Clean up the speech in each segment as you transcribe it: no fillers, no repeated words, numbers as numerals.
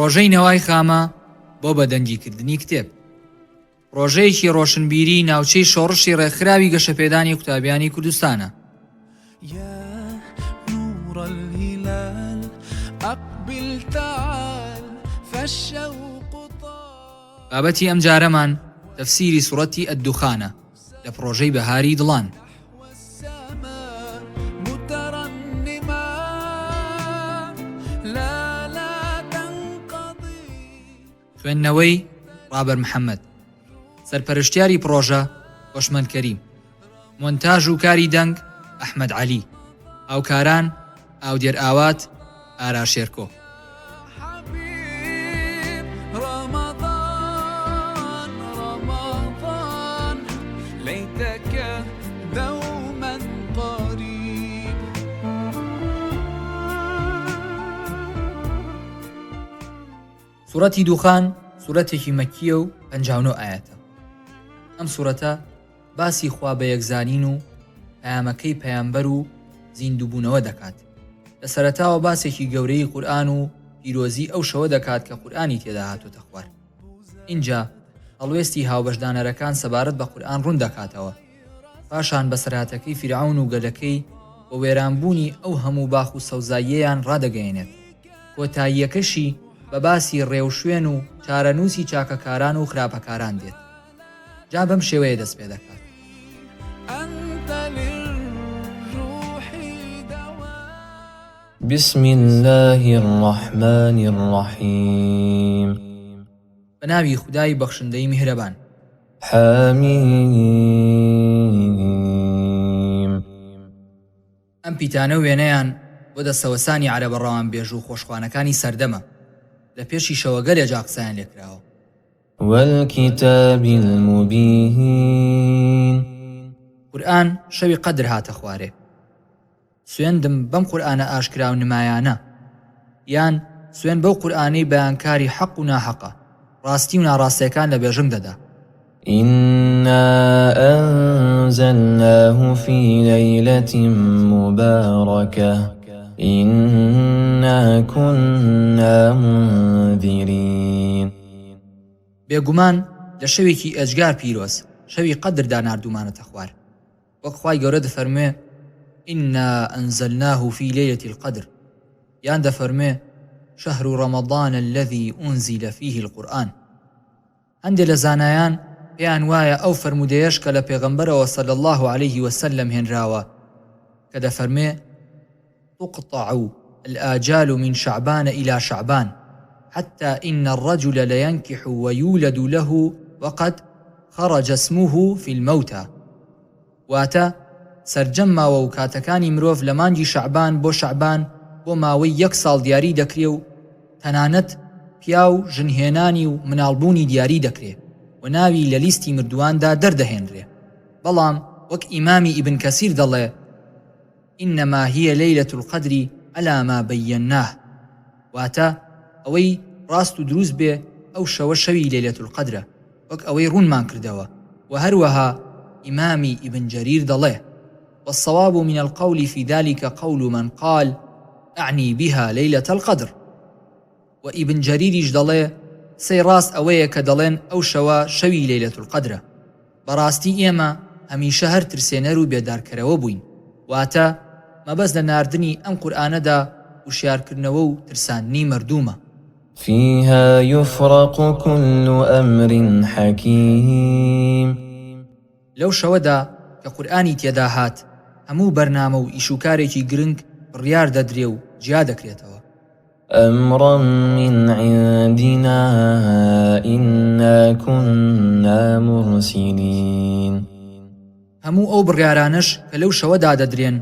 ڕۆژەی نەوای خامە بۆ بەدەنگیکردنی کتێب. ڕۆژەیەکی ڕۆشنبیری ناوچەی شۆڕشی ڕێکخراوی گەشەپێدانی قوتابیانی کوردستانە. بابەتی ئەم جارەمان تەفسیری سوورەتی ئەددوخانە لە پرۆژەی بەهاری دڵان. خوێندنەوەی ڕابەر محەممەد، سەرپەرشتیاری پرۆژە خۆشمەند کەریم، مۆنتاژ و کاری دەنگ ئەحمەد عەلی، هاوکاران ئاودێر ئاوات ئاراشێرکۆ. سوورەتی دوخان سوورەتێکی مەکیە و 59 ئاەتە. ئەم سوورەتە باسی خوا بە یەکزانین و پەیامەکەی پەیامبەر و زیندووبوونەوە دەکات. لە سەرەتاوە باسێکی گەورەی قورئان و پیرۆزی ئەو شەوە دەکات کە قورئانی تێدا هاتوۆتە خوار. اینجا هەڵوێستی هاوبەشدانەرەکان سەبارەت بە قورئان ڕوون دەکاتەوە، پاشان بە سەرهاتەکەی فیرعەون و گەلەکەی بۆ وێرانبوونی ئەو هەموو باخ و سەوزاییەیان ڕادەگەیەنێت. کۆتاییەکەشی بە باسی ڕێوشوێن و چارەنووسی چاکەکاران و خراپەکاران دێت. جا بەم شێوەیە دەست پێ دەکات. بسم الله الرحمن الرحیم. بەناوی خودای بەخشندەی میهرەبان. حامیم. ئەم پیتانە وێنەیان بۆ دەستەوەسانی عەرەبە ڕەوانبێژ و خۆشخوانەکانی سەردەمە، لە پێشی شەوەگە لێجا قسەیان لێکراوە. والکتاب المبین. قورئان شەوی قەدر هاتە خوارێ. سوێندم بەم قورئانە ئاشکرا و نمایانە، یان سوێن بەو قورئانەی بەیانکاری حەق و ناحەقە، ڕاستی و ناڕاستیەکان لە بێژنگ دەدا. إنا أنزلناه في ليلة مباركة إنا كنا منذرين. بێگومان لە شەوێکی ئەجگار پیرۆز، شەوی قەدردا ناردومانەتە خوار. وەک خوای گەورە دەفەرموێ إنا أنزلناه في ليلة القدر، یان دەفەرموێ شهر رمضان الذي أنزل فيه القرآن. هەندێ لە زانایان پێیان وایە ئەو فەرمودەیەش کە لە پێغەمبەرەوە صلی الله عليه وسلم هێنراوە کە دەفەرمێ تقطع الآجال من شعبان إلى شعبان حتى إن الرجل لينكح ويولد له وقد خرج اسمه في الموتى. واتە سەرجەمماوە و کاتەکانی مرۆڤ لە مانگی شعبان بۆ شعبان بۆ ماوەی 1 ساڵ دیاری دەکرێ و تەنانەت پیا و ژنهێنانی و مناڵبوونی دیاری دەکرێ و ناوی لە لیستی مردوواندا دەردەهێنرێ. بەڵام وەک ئیمامی ئیبن کەسیر دەڵێ إنما هي ليلة القدر على ما بيناه، واتە ئەوەی ڕاست و دروست بێ ئەو شەوە شەوی لەیلەة القەدرە وەک ئەوەی ڕوونمان کردەوە. و هەروەها ئیمامی ئیبن جەریر دەڵێ والصواب من القول في ذلك قول من قال أعني بها ليلة القدر. و ئیبن جەریریش دەڵێ سەی ڕاست ئەوەیە کە دەڵێن ئەو شەوە شەوی لەیلەة القەدرە. بەڕاستی ئێمە هەمیشە هەر ترسێنەر و بێدارکەرەوە بووین، واتە مەبەست لە ناردنی ئەم قورئانەدا وشیارکردنەوە و ترساندنی مردومە. فيها يفرق كل أمر حكيم. لەو شەوەدا کە قورئانی تێدا هات هەموو بەرنامە و ئیشوکارێکی گرنگ بڕیار دەدرێ و جیا دەکرێتەوە. أمرا من عندنا إنا كنا مرسلين. هەموو ئەو بڕیارانش کە لەو شەوەدا دەدرێن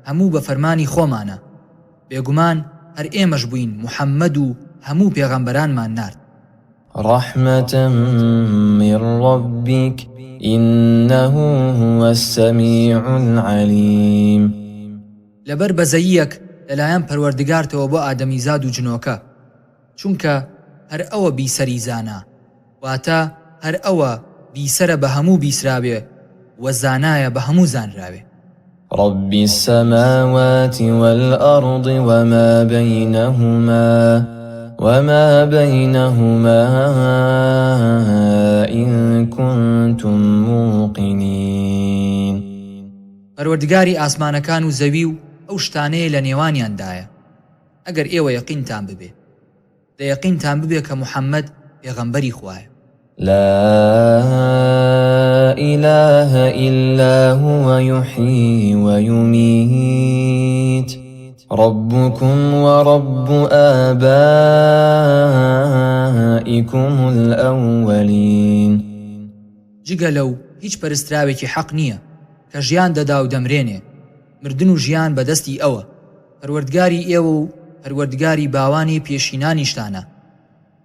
هەموو بە فەرمانی خۆمانە. بێگومان هەر ئێمەش بووین محەممەد و هەموو پێغەمبەرانمان نارد. رحمة من ربك إنه هو السميع العليم. لەبەر بەزەییەک لەلایەن پەروەردگارتەوە بۆ ئادەمیزاد و جنۆکە، چونکە هەر ئەوە بیسەری زانا، واتە هەر ئەوە بیسەرە بە هەموو بیسراوێ و زانایە بە هەموو زانراوێ. رب السماوات والأرض وما بينهما وما بينهما إن كنتم موقنين. پەروەردگاری ئاسمانەکان و زەوی و ئەو شتانەیە لە نێوانیاندایە ئەگەر ئێوە یەقینتان ببێ دە یەقینتان ببێ کە محەممەد پێغەمبەری خوایە. لا إله إلا هو يحيي ويميت ربكم ورب آبائكم الأولين. جگە لەو هیچ پەرستراوێکی حەق نییە کە ژیان دەدا و دەمرێنێ، مردن و ژیان بەدەستی ئەوە، پەروەردگاری ئێوە و پەروەردگاری باوانی پێشینانیشتانە،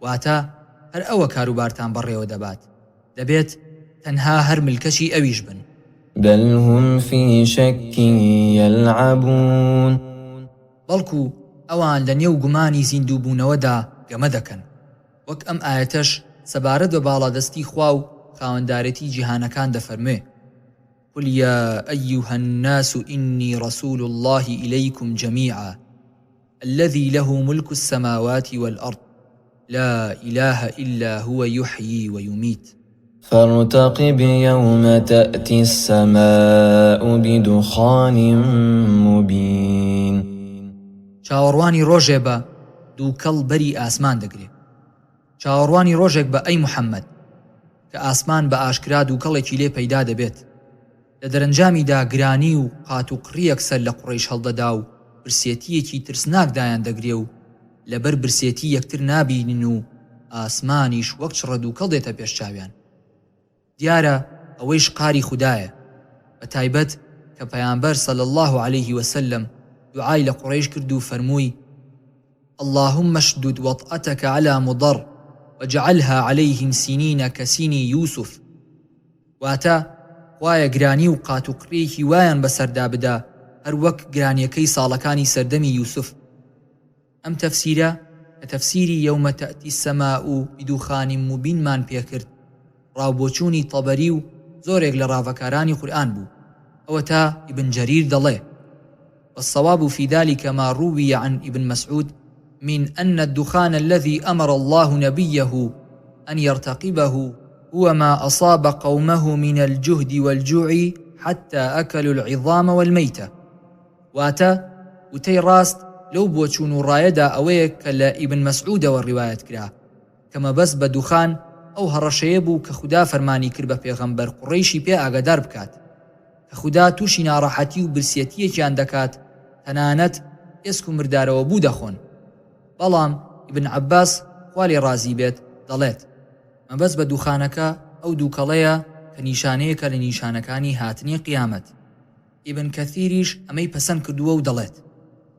واتە هەر ئەوە کاروبارتان بەڕێوە دەبات، دەبێت تەنها هەر ملکەشی ئەویش بن. بل هم في شك يلعبون. بەڵکو ئەوان لە نێو گومانی زیندووبوونەوەدا گەمە دەکەن، وەک ئەم ئاەتەش سەبارەت بە باڵادەستی خوا و خاوەندارەتی جیهانەکان دەفەرمێ: قل يا أيها الناس إني رسول الله إليكم جميعا الذي له ملك السماوات والأرض لا إله إلا هو يحيي ويميت. فارتقب يوم تأتي السماء بدخان مبين. چاوەڕوانی ڕۆژێ بە دووکەڵ بەری ئاسمان دەگرێ. چاوەڕوانی ڕۆژێک بە ئەی محەممەد کە ئاسمان بە ئاشکرا دووکەڵێکی لێ پەیدا دەبێت. لە دەرەنجامیدا گرانی و قات و قڕیەک سەر لە قوڕیش هەڵدەدا و برسێتیەکی ترسناکدایان دەگرێ و لەبەر برسێتی یەکتر نابینن و ئاسمانیش وەک چڕە دووکەڵ دێتە پێش چاویان. دیارە ئەوەیش قاری خودایە، بە تایبەت کە پەیامبەر صلی الله عليه وسلم دوعای لە قوڕیش کرد و فەرمووی: اللهم اشدد وطأتك على مضر وجعلها عليهم سنين كسن يوسف. واتە خوایە گرانی و قات و قڕیەکی وایان بەسەردا بدا هەر وەک گرانیەکەی ساڵەکانی سەردەمی یوسف. ئەم تەفسیرە کە تەفسیری یەومە تەئتی السەماء بدوخان مبینمان پێکرد، ڕاوبۆچوونی تەبەری و زۆرێک لە ڕاوەکارانی قورئان بوو. ئەوە تا ئیبن جەریر دەڵێ: والصواب في ذلك ما روي عن ابن مسعود من أن الدخان الذي أمر الله نبيه أن يرتقبه هو ما أصاب قومه من الجهد والجوع حتى أكلوا العظام والميتة. واتا وتي راست لو بوچون رايدا أويك ابن مسعود والرواية كرا كما بس بدخان أو هرشيبو كخدا فرماني كربة پیغمبر قريشي بي آگادار بكات كخدا توشي ناراحتي وبرسيتي جان دكات تنانت اسكو مردار وبو دخون. بەڵام ابن عباس خوالي رازي بيت دەڵێت ما بەس بە دووخانەکە ئەو دووکەڵەیە کە نیشانەیەکە لە نیشانەکانی هاتنی قیامەت. ئیبن کەثیریش ئەمەی پەسەند کردووە و دەڵێت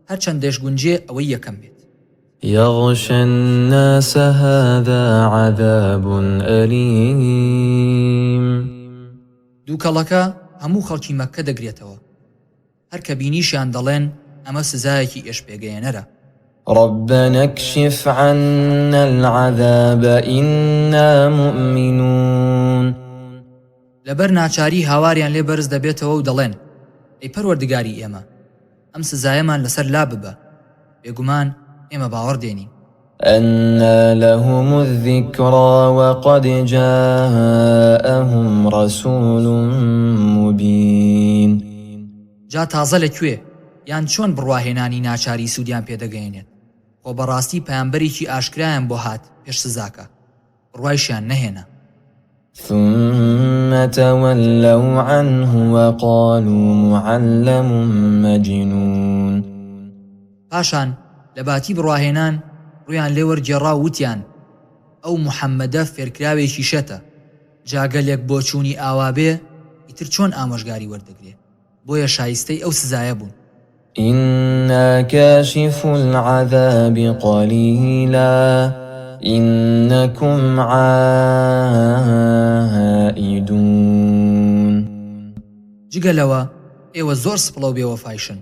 هەرچەندێش گونجێ ئەوەی یەکەم بێت. يغشى الناس هذا عذاب أليم. دووکەڵەکە هەموو خەڵکی مەککە دەگرێتەوە، هەر کە بینیشیان دەڵێن ئەمە سزایەکی ئێشپێگەیەنەرە. ربنا اكشف عنا العذاب إنا مؤمنون. لەبەر ناچاری هاواریان لێ بەرز دەبێتەوە و دەڵێن ئەی پەروەردگاری ئێمە ئەم سزایەمان لەسەر لا ببە، بێگومان ئێمە باوەڕ دێنین. أنى لهم الذكرى وقد جاءهم رسول مبين. جا تازە لەکوێ یان چۆن بڕواهێنانی ناچاری سوودیان پێدەگەێنێت، خۆ بەڕاستی پەیامبەرێکی ئاشکرایان بۆ هات پێش سزاکە، بڕوایشیان نەهێنا. ثم تولوا عنه وقالوا معلم مجنون. پاشان لە باتی بڕواهێنان ڕویان لێ وەرگێڕا وتیان ئەو محەممەدە فێرکراوێکی شەتە، جاگەلێک بۆ چوونی ئاوابێ ئیتر چۆن ئامۆژگاری وەردەگرێت، بۆیە شایستەی ئەو سزایە بوون. إنا كاشف العذاب قليلا إنكم عائدون. جگەلەوە ئێوە زۆر سپڵە و بێوەفایشن،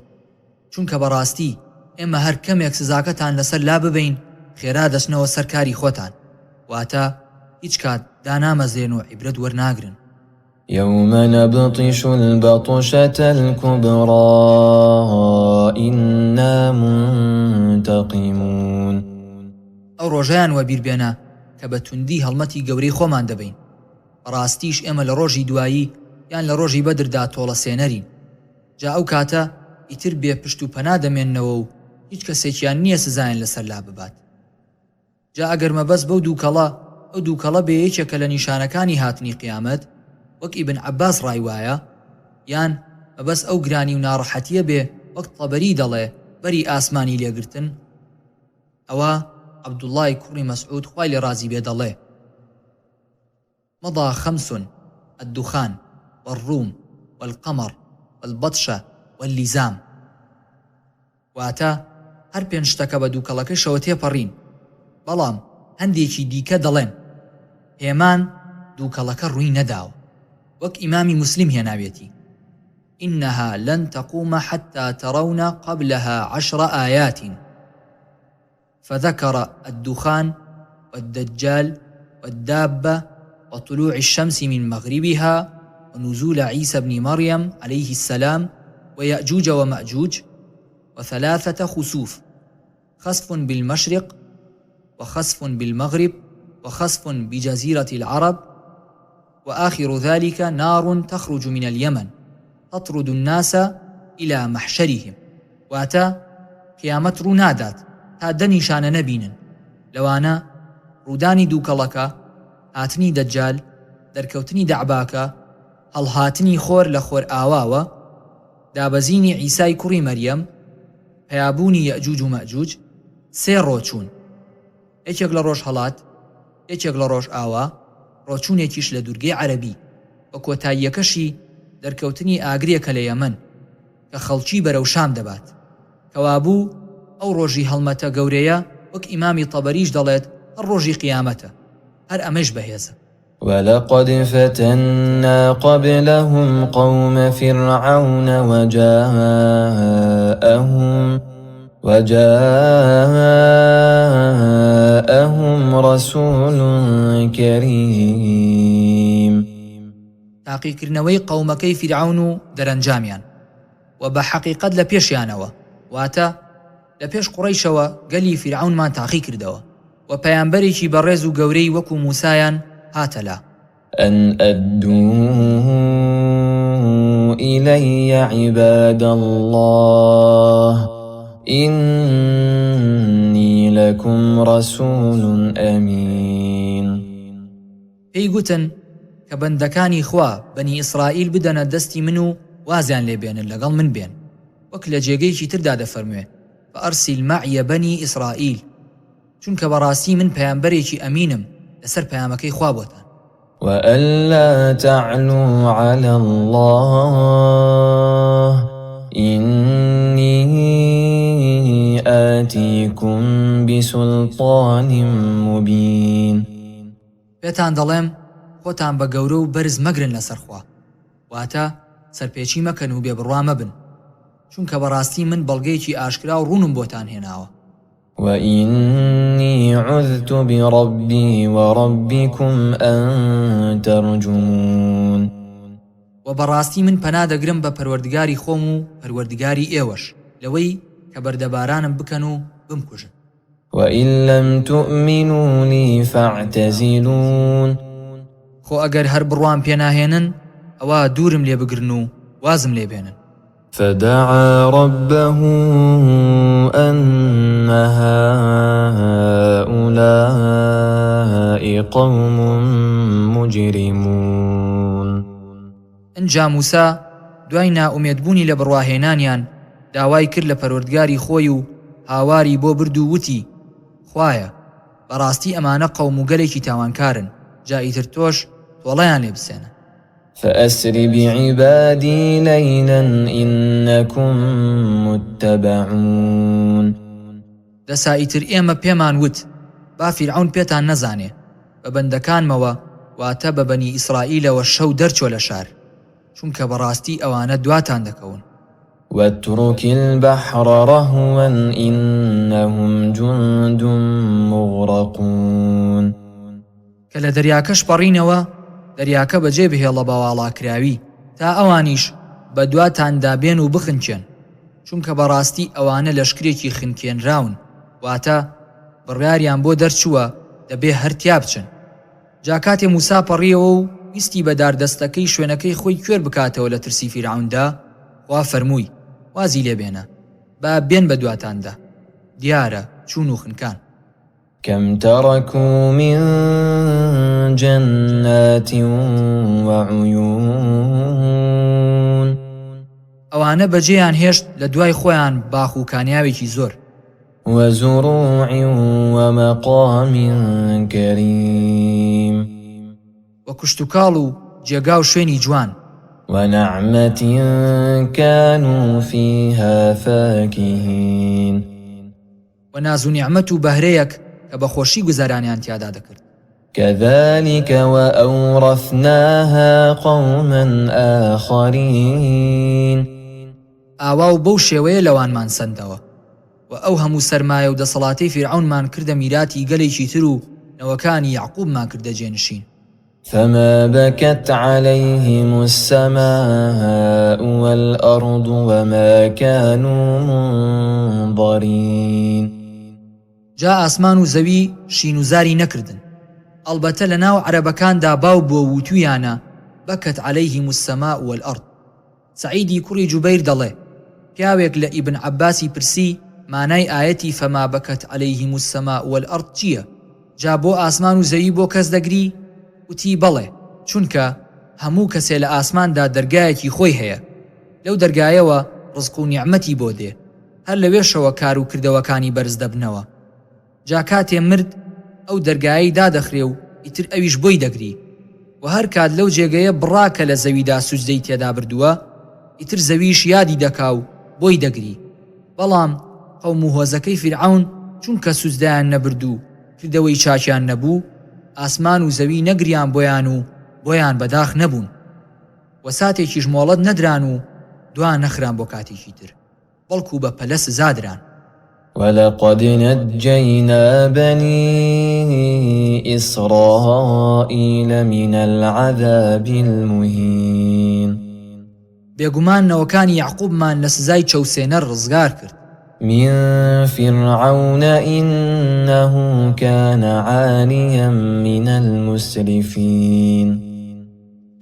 چونکە بەڕاستی ئێمە هەر کەمێک سزاکەتان لەسەر لا ببین خێرا دەچنەوە سەرکاری خۆتان، واتە هیچ کات دانامەزێن و عیبرەت وەرناگرن. يوم نبطش البطشة الكبرى إنا منتقمون. ئەو ڕۆژەیان وە بیربێنە کە بە توندی هەڵمەتی گەورەی خۆمان دەبین. بەڕاستیش ئێمە لە ڕۆژی دوایی یان لە ڕۆژی بەدردا تۆڵە سێنەرین. جا ئەو کاتە ئیتر بێ پشت و پەنا دەمێننەوە و هیچ کەسێکیان نییە سزایان لەسەر لا ببات. جا ئەگەر مەبەست بەو دووکەڵە ئەو دووکەڵە بێ یەکێکە لە نیشانەکانی هاتنی قیامەت وەک ئیبن عەباس ڕای وایە، یان مەبەست ئەو گرانی و ناڕەحەتیە بێ وەک تەبەری دەڵێ بەری ئاسمانی لێگرتن، ئەوە عەبدوڵڵای کوڕی مەسعود خوای لێ ڕازی بێ دەڵێ: مضى 5 الدخان والروم والقمر والبطشة واللزام. واتە هەر پێنج شتەکە بە دووکەڵەکەشەوە تێپەڕین، بەڵام هەندێکی دیکە دەڵێن هێمان دووکەڵەکە ڕووی نەداوە، وەک ئیمامی موسلیم هێناوێتی: إنها لن تقوم حتى ترون قبلها 10 آيات، فذكر الدخان والدجال والدابة وطلوع الشمس من مغربها ونزول عيسى بن مريم عليه السلام ويأجوج ومأجوج و3 خسوف، خسف بالمشرق وخسف بالمغرب وخسف بجزيرة العرب، وآخر ذلك نار تخرج من اليمن تطرد الناس إلى محشرهم. واتا قيامت رونادات تا دنیشانە نەبینن، لەوانە ڕوودانی دووکەڵەکە، هاتنی دەجال، دەرکەوتنی دەعباکە، هەڵهاتنی خۆر لە خۆر ئاواوە، دابەزینی عیسای کوڕی مەریەم، پەیابوونی یەئجوج و مەئجوج، 3 ڕۆچوون، یەکێک لە ڕۆژ هەڵات، یەکێک لە ڕۆژ ئاوا، ڕۆچوونێکیش لە دوورگەی عەرەبی، بە کۆتاییەکەشی دەرکەوتنی ئاگرێکە لە یەمەن کە خەڵکی بەرەو شام دەبات، کەوابوو ئەو ڕۆژی هەڵمەتە گەورەیە وەک ئیمامی تەبەریش دەڵێت هەر ڕۆژی قیامەتە، هەر ئەمەش بەهێزە. ولقد فتنا قبلهم قوم فرعون وجاءهم رسول كريم. تاقیکردنەوەی قەومەکەی فیرعون و دەرەنجامیان و بە حەقیقەت لە پێشیانەوە، واتە لە پێش قوڕەیشەوە گەلی فیرعونمان تاقی کردەوە و پەیامبەرێکی بەڕێز و گەورەی وەکو موسایان هاتەلا: أن أدوا إلي عباد الله إني لكم رسول أمين. پێی گوتن کە بەندەکانی خوا بەنی ئیسرائیل بدەنە دەستی من و وازیان لێبێنن لەگەڵ من بێن، وەک لە جێگەیەکی تردا دەفەرموێ: فأرسل معي بني إسرائيل، چونکە بەڕاستی من پەیامبەرێکی ئەمینم لەسەر پەیامەکەی خوا بۆتان. وألا تعلوا على الله إني آتيكم بسلطان مبين. پێتان دەڵێم خۆتان بە گەورە و بەرز مەگرن لەسەر خوا، واتە سەرپێچی مەکەن و بێبڕوا مەبن، چونکە بەڕاستی من بەڵگەیەکی ئاشکرا و ڕوونم بۆتان هێناوە. وإني عذت بربي وربكم أن ترجمون. وبەڕاستی من پەنا دەگرم بە پەروەردگاری خۆم و پەروەردگاری ئێوەش لەوەی کە بەردەبارانم بکەن و بمکوژن. وإن لم تؤمنوا لي فاعتزلون. خۆ ئەگەر هەر بڕوام پێناهێنن ئەوە دوورم لێ بگرن و وازم لێ بێنن. فدعا ربه أن هؤلاء قوم مجرمون. ئەنجا موسا دوای نائومێدبوونی لە بڕواهێنانیان داوای کرد لە پەروەردگاری خۆی و هاواری بۆ برد و وتی: خوایە بەڕاستی ئەمانە قەوم و گەلێکی تاوانکارن، جا ئیتر تۆش تۆڵەیان لێ بسێنە. فأسر بعبادي ليلا إنكم متبعون. دەسا ئیتر ئێمە پێمان وت با فیرعون پێتان نەزانێ بە بەندەکانمەوە، واتە بە بەنی ئیسرائیلەوە شەو دەرچۆ لە شار، چونکە بەڕاستی ئەوانە دواتان دەکەون. واترك البحر رهوا إنهم جند مغرقون. کە لە دەریاکەش پەڕینەوە، دەریاکە بەجێ بهێڵە باواڵاکراوی تا ئەوانیش بە دواتان دابێن و بخنچێن، چونکە بەڕاستی ئەوانە لەشکرێکی خنکێنراون، واتە بڕیاریان بۆ دەرچووە دەبێ هەرتیا بچن. جا کاتێ موسا پەڕیەوە و ویستی بەداردەستەکەی شوێنەکەی خۆی کوێر بکاتەوە لە ترسی فیرعەوندا، خوا فەرمووی وازی لێبێنە با بێن بە دواتاندا. دیارە چوون و خنکان. كم تركوا من جنات وعيون ئەوانە بەجێیان هێشت لە دوای خۆیان باخ و کانیاوێکی زۆر، وزروع ومقام كريم وە کشت و کاڵ و جێگا و شوێنی جوان، ونعمة كانوا فيها فاكهين و ناز و نیعمەت و بەهرەیەک کە بە خۆشی گوزارانیان تیادا دەکرد. كذلك وأورثناها قوما آخرين ئاوا و بەو شێوەیە لەوانمان سەندەوە و ئەو هەموو سەرمایە و دەسەڵاتەی فیرعەونمان کردە میراتی گەلێکی تر و نەوەکانی یعقوبمان کردە جێنشین. فما بكت عليهم السماء والأرض وما كانوا منظرين جا ئاسمان و زەوی شین و زاری نەکردن. ئەڵبەتە لە ناو عەرەبەکاندا باو بۆ وتویانە بەکەت عەلەیهیم السەماء والأرض. سەعیدی کوڕی جوبەیر دەڵێ پیاوێک لە ئیبن عەباسی پرسی مانای ئایەتی فەما بەکەت عەلەیهیم السەماء والأرض چییە؟ جا بۆ ئاسمان و زەوی بۆ کەس دەگری؟ وتی بەڵێ، چونکە هەموو کەسێ لە ئاسماندا دەرگایەکی خۆی هەیە، لەو دەرگایەوە ڕزق و نیعمەتی بۆ دێ، هەر لەوێشەوە کار و کردەوەکانی بەرز دەبنەوە. جا کاتێ مرد ئەو دەرگایەی دادەخرێ و ئیتر ئەویش بۆی دەگری، و هەر کات لەو جێگەیە بڕاکە لە زەویدا سوجدەی تێدا بردووە، ئیتر زەویش یادی دەکا و بۆی دەگری. بەڵام قەوم و هۆزەکەی فیرعەون چونکە سوجدەیان نەبردوو کردەوەی چاکیان نەبوو، ئاسمان و زەوی نەگریان بۆیان و بۆیان بەداخ نەبوون، و ساتێکیش مۆڵەت نەدران و دوان نەخران بۆ کاتێکی تر، بەڵکو بە پەلە سزادران. ولقد نجينا بني إسرائيل من العذاب المهين بێگومان نەوەکانی یعقوبمان لە سزای چەوسێنەر ڕزگار کرد. من فرعون إنه كان عاليا من المسرفين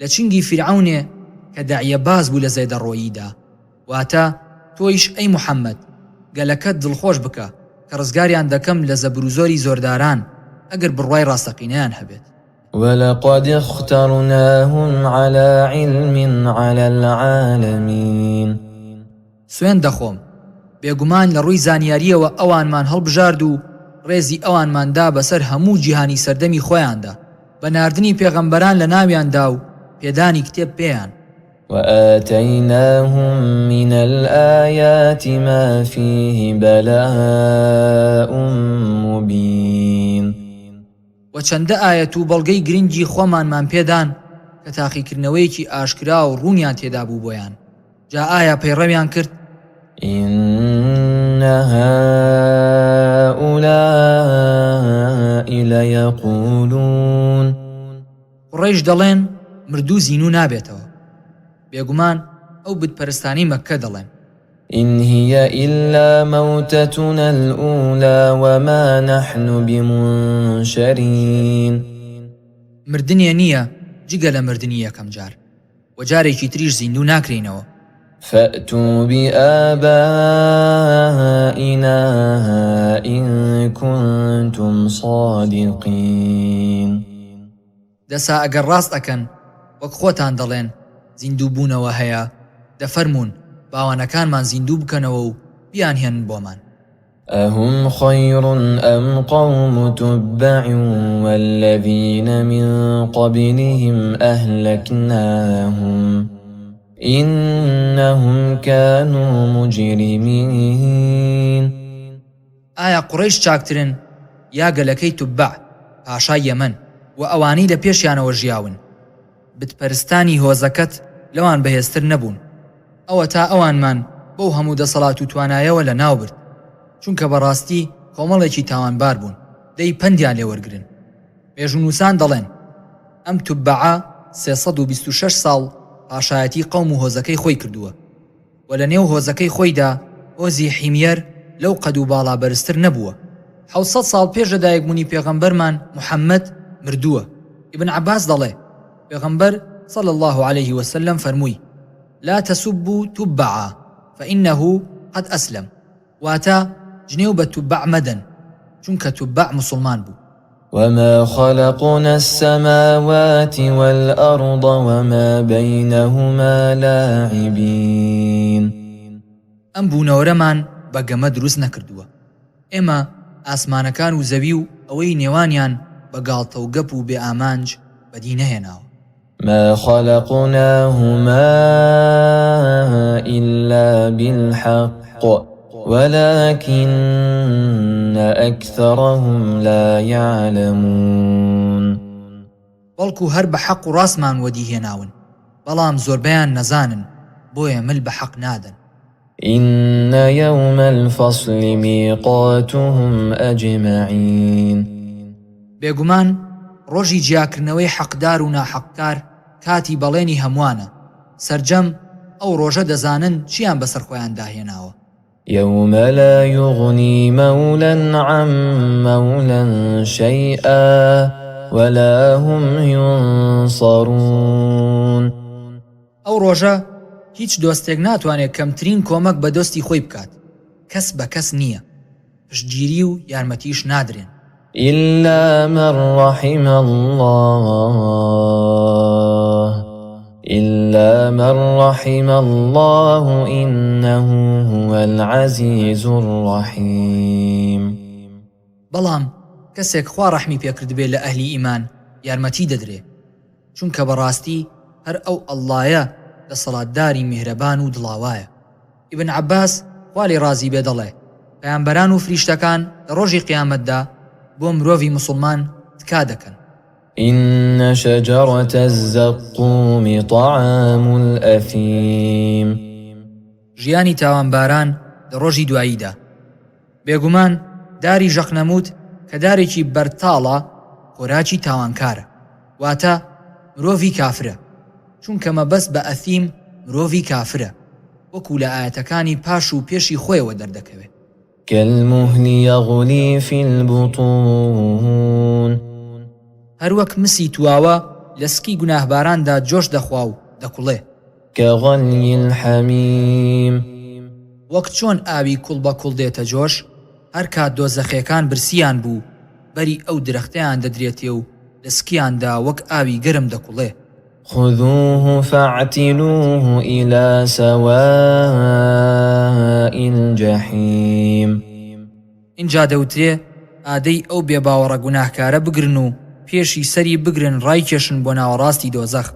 لە چنگی فیرعەونێ کە داعیە باز بوو لە زەیدەڕۆییدا، واتە تۆیش ئەی موحەممەد گەلەکەت دڵخۆش بکە کە ڕزگاریان دەکەم لە زەبر و زۆری زۆرداران ئەگەر بڕوای ڕاستەقینەیان هەبێت. ولقد اخترناهم على علم على العالمين سوێن دەخۆم، بێگومان لە ڕووی زانیاریەوە ئەوانمان هەڵبژارد و ڕێزی ئەوانماندا بەسەر هەموو جیهانی سەردەمی خۆیاندا، بە ناردنی پێغەمبەران لە ناویاندا و پێدانی کتێب پێیان. وآتيناهم من الآيات ما فيه بلاء مبين و چەندە ئاەت و بەڵگەی گرنگی خۆمانمان پێدان کە تاقیکردنەوەیەکی ئاشکرا و ڕوونیان تێدا بوو بۆیان. جا ئایا پەیڕەویان کرد؟ إن هؤلاء ليقولون قڕەیش دەڵێن مردوو زینوو نابێتەوە. بێگومان ئەو بتپەرستانی مەککە دەڵێن إن هي إلا موتتنا الأولى وما نحن بمنشرين مردنیە نییە جگە لە مردنی یەکەم جار، و جارێکی تریش زیندوو ناکرێنەوە. فأتوا بآبائنا إن كنتم صادقين دەسا ئەگەر ڕاست ئەکەن وەک خۆتان دەڵێن زیندوو بوونەوە هەیە، دەفەرمون باوانەکانمان زیندوو بکەنەوە و بیانهێنن بۆمان. أهم خير أم قوم تبع والذين من قبلهم أهلكناهم إنهم كانوا مجرمين ئایا قوڕەیش چاکترن یا گەلەکەی توبع پاشای یەمەن و ئەوانەی لە پێشیانەوە ژیاون؟ بتپەرستانی هۆزەکەت لەوان بەهێزتر نەبوون، ئەوە تا ئەوانمان بەو هەموو دەسەڵات و توانایەوە لە ناو برد، چونکە بەڕاستی کۆمەڵێکی تاوانبار بوون، دەی پەندیان لێوەرگرن. مێژونووسان دەڵێن ئەم توبعە 326 ساڵ پاشایەتی قەوم و هۆزەکەی خۆی کردووە، و لە نێو هۆزەکەی خۆیدا هۆزی حیمەر لەو قەد و باڵا بەرزتر نەبووە، حوصد ساڵ پێش لە دایکبوونی پێغەمبەرمان محەممەد مردووە. ابن عباس دەڵێ پێغەمبەر صلى الله عليه وسلم فەرمووی لا تسبوا تبعا فإنه قد أسلم، واتا جنێو بە توبع مەدەن چونکە توبع مسلمان بوو. وما خلقنا السماوات والأرض وما بينهما لاعبين. ئەم بوونەوەرەمان بەگەمە دروست نەکردووە. ئێمە ئاسمانەکان و زەوی و ئەوەی نێوانیان بە گاڵتە و گەپ و بێ ئامانج بەدی نەهێناوە. ما خلقناهما إلا بالحق ولكن أكثرهم لا يعلمون. بەڵکو هەر بە حەق و ڕاستمان وەدیهێناون، بەڵام زۆربەیان نەزانن، بۆیە مل بە حەق نادەن. إن يوم الفصل ميقاتهم أجمعين. بێگومان ڕۆژی جیاکردنەوەی حەقدار و ناحەقکار کاتی بەڵێنی هەمووانە. سەرجەم ئەو ڕۆژە دەزانن چیان بەسەر خۆیان داهێناوە. يوم لا يغني مولا عن مولا شيئا ولا هم ينصرون. ئەو ڕۆژە هیچ دۆستێک ناتوانێت کەمترین کۆمەک بە دۆستی خۆی بکات. کەس بە کەس نییە، پشتگیری و یارمەتیش نادرێن. إلا من رحم الله إنه هو العزيز الرحيم. بەڵام کەسێک خوا ڕەحمی پێکرد بێ لە ئەهلی ئیمان یارمەتی دەدرێ، چونکە بەڕاستی هەر ئەو ئەڵڵایە دەسەڵاتداری میهرەبان و دڵاوایە. ئیبن عەباس خوا لێ ڕازی بێ دەڵێ پەیامبەران و فریشتەکان لە ڕۆژی قیامەتدا بۆ مرۆڤی مسلمان تکا دەکەن. إن شجرة الزقوم طعام الأثيم. ژیانی تاوانباران لە ڕۆژی دواییدا. بێگومان داری ژەقنەموت کە دارێکی بەرتاڵە خۆراکی تاوانکارە، واتە مرۆڤی کافرە، چونکە مەبەست بە ئەثیم مرۆڤی کافرە، وەکو لە ئاەتەکانی پاش و پێشی خۆیەوە دەردەکەوێت. كالمهل يغلي في البطون. هەروەک مسی تواوە لە سکی گوناهباراندا جۆش دەخوا و دەکوڵێ. كغلي الحميم. وەک چۆن ئاوی کوڵ بە کوڵ دێتە جۆش، هەر کات دۆزەخیەکان برسیان بوو بەری ئەو درەختەیان دەدرێتێ و لە سکیاندا وەک ئاوی گەرم دەکوڵێ. خذوه فاعتلوه إلى سواء الجحيم. اینجا دەوترێ ئادەی ئەو بێباوەڕە گوناهکارە بگرن و پێشی سەری بگرن ڕایکێشن بۆ ناوەڕاستی دۆزەخ.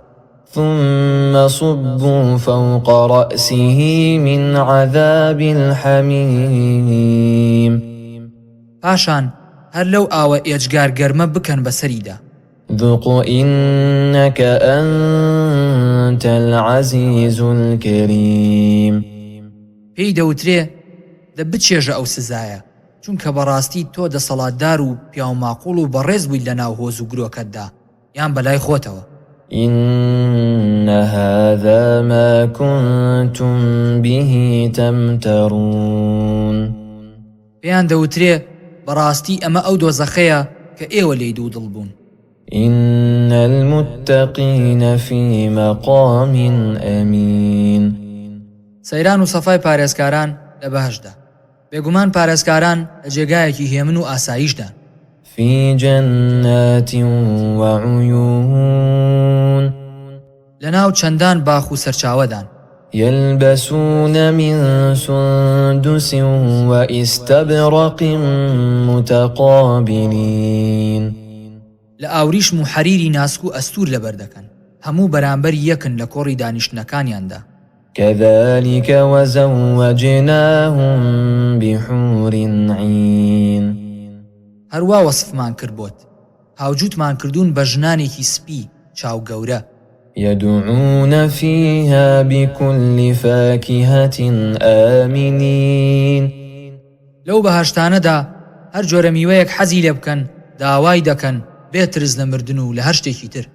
ثم صبوا فوق رأسه من عذاب الحميم. پاشان هەر لەو ئاوە ئێجگار گەرمە بکەن بەسەریدا. ذق إنك أنت العزيز الكريم. پێی دەوترێ دەبچێژە ئەو سزایە، چونکە بەڕاستی تۆ دەسەڵاتدار و پیاوماقوڵ و بەڕێز بووی لە ناو هۆز و گرۆکەتدا یان بەلای خۆتەوە. إن هذا ما كنتم به تمترون. پێیان دەوترێ بەڕاستی ئەمە ئەو دۆزەخەیە کە ئێوە لێی دوو دڵ بوون. إن المتقين في مقام أمين. سەیران و سەفای پارێزکاران لە بەهەشدا. بێگومان پارێزکاران لە جێگایەکی هێمن و ئاسایشدان. في جنات وعيون. لەناو چەندان باخ و سەرچاوەدان. يلبسون من سندس وإستبرق متقابلين. لە ئاوریشم و حەریری ناسک و ئەستور لەبەر دەکەن، هەموو بەرامبەر یەکن لە کۆڕی دانیشتنەکانیاندا. كذلك وزوجناهم بحور عين. هەروە وەسفمان کرد بۆت، هاوجوتمان کردوون بە ژنانێکی سپی چاو گەورە. يدعون فيها بكل فاكهة آمنين. لەو بەهەشتانەدا هەر جۆرە میوەیەک حەزی لێ بکەن داوای دەکەن بێترز لە مردن و لە هەر شتێکی تر.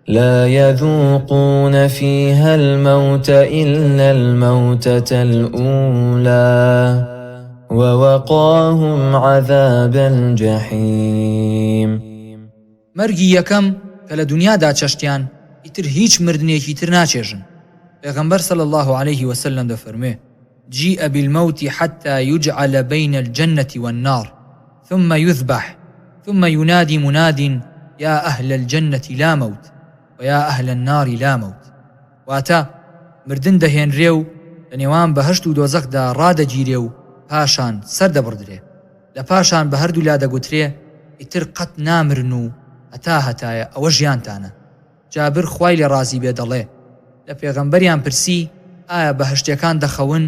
لا يذوقون فيها الموت إلا الموتة الأولى ووقاهم عذاب الجحيم مەرگی یەکەم کە لە دنیادا چەشتیان ئیتر هیچ مردنێکی تر ناچێژن. پێغەمبەر صلی الله عليه وسلم دەفەرمێ: جيء بالموت حتى يجعل بين الجنة والنار ثم يذبح ثم ينادي مناد يا أهل الجنة لا موت ويا أهل النار لا موت. واتە مردن دەهێنرێ و لە نێوان بەهەشت و دۆزەخدا ڕادەگیرێ و پاشان سەردەبڕدرێ، لە پاشان بە هەردوو لا دەگوترێ ئیتر قەت نامرن و هەتایە ئەوە ژیانتانە. جابر خوای لێ ڕازی بێ دەڵێ لە پێغەمبەریان پرسی ئایا بەهشتیەکان دەخەون؟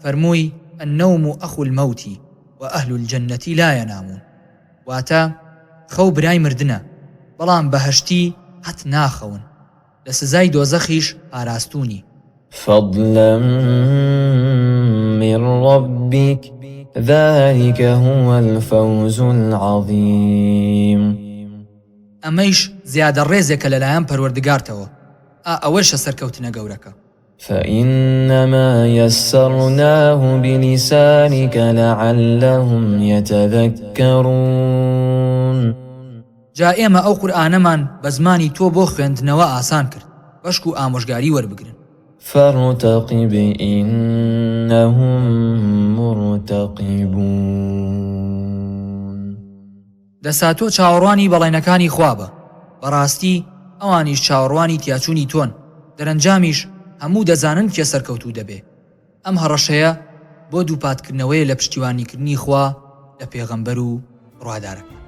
فەرمووی: النوم أخو الموت وأهل الجنة لا ينامون. واتە خەو برای مردنە، بەڵام بەهشتی قەت ناخەون، لە سزای دۆزەخیش ئاراستوونی. فضلا من ربك ذلك هو الفوز العظيم. ئەمەیش زیادە ڕێزێکە لەلایەن پەروەردگارتەوە، ئەوەشە سەرکەوتنە گەورەکە. فإنما يسرناه بلسانك لعلهم يتذكرون. جا ئێمە ئەو قورئانەمان بە زمانی تۆ بۆ خوێندنەوە ئاسان کرد، بەشک و ئامۆژگاری وەربگرن. فارتقب إنهم مرتقبون. دەسا تۆ چاوەڕوانی بەڵێنەکانی خوا بە، بەڕاستی ئەوانیش چاوەڕوانی تیاچوونی تۆن، دەرەنجامیش هەموو دەزانن کێ سەرکەوتوو دەبێ. ئەم هەڕەشەیە بۆ دووپاتکردنەوەی لە پشتیوانیکردنی خوا لە پێغەمبەر و ڕوادارەکە.